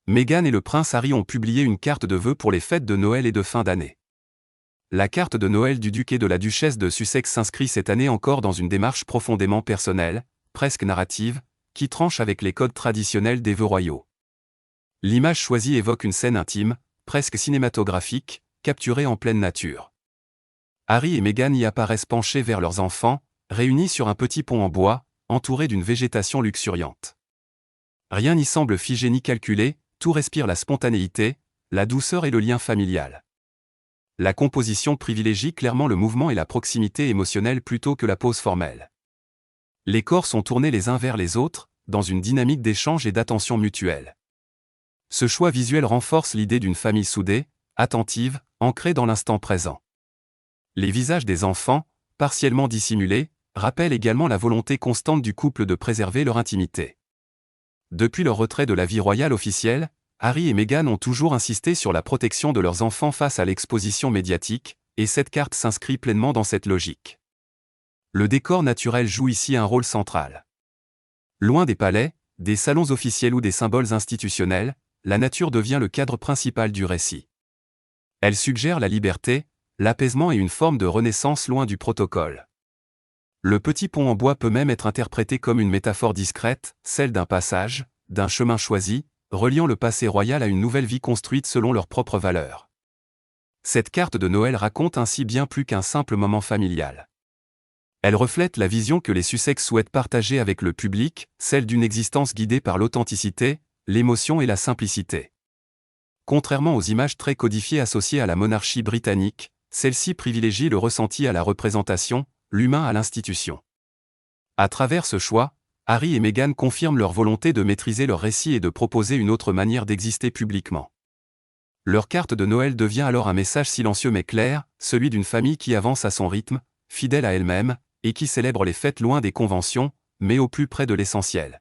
Meghan et le prince Harry ont publié une carte de vœux pour les fêtes de Noël et de fin d'année. La carte de Noël du duc et de la duchesse de Sussex s'inscrit cette année encore dans une démarche profondément personnelle, presque narrative, qui tranche avec les codes traditionnels des vœux royaux. L'image choisie évoque une scène intime, presque cinématographique, capturée en pleine nature. Harry et Meghan y apparaissent penchés vers leurs enfants, réunis sur un petit pont en bois, entourés d'une végétation luxuriante. Rien n'y semble figé ni calculé, tout respire la spontanéité, la douceur et le lien familial. La composition privilégie clairement le mouvement et la proximité émotionnelle plutôt que la pose formelle. Les corps sont tournés les uns vers les autres, dans une dynamique d'échange et d'attention mutuelle. Ce choix visuel renforce l'idée d'une famille soudée, attentive, ancrée dans l'instant présent. Les visages des enfants, partiellement dissimulés, rappellent également la volonté constante du couple de préserver leur intimité. Depuis leur retrait de la vie royale officielle, Harry et Meghan ont toujours insisté sur la protection de leurs enfants face à l'exposition médiatique, et cette carte s'inscrit pleinement dans cette logique. Le décor naturel joue ici un rôle central. Loin des palais, des salons officiels ou des symboles institutionnels, la nature devient le cadre principal du récit. Elle suggère la liberté, l'apaisement et une forme de renaissance loin du protocole. Le petit pont en bois peut même être interprété comme une métaphore discrète, celle d'un passage, d'un chemin choisi, reliant le passé royal à une nouvelle vie construite selon leurs propres valeurs. Cette carte de Noël raconte ainsi bien plus qu'un simple moment familial. Elle reflète la vision que les Sussex souhaitent partager avec le public, celle d'une existence guidée par l'authenticité, l'émotion et la simplicité. Contrairement aux images très codifiées associées à la monarchie britannique, celle-ci privilégie le ressenti à la représentation, l'humain à l'institution. À travers ce choix, Harry et Meghan confirment leur volonté de maîtriser leur récit et de proposer une autre manière d'exister publiquement. Leur carte de Noël devient alors un message silencieux mais clair, celui d'une famille qui avance à son rythme, fidèle à elle-même, et qui célèbre les fêtes loin des conventions, mais au plus près de l'essentiel.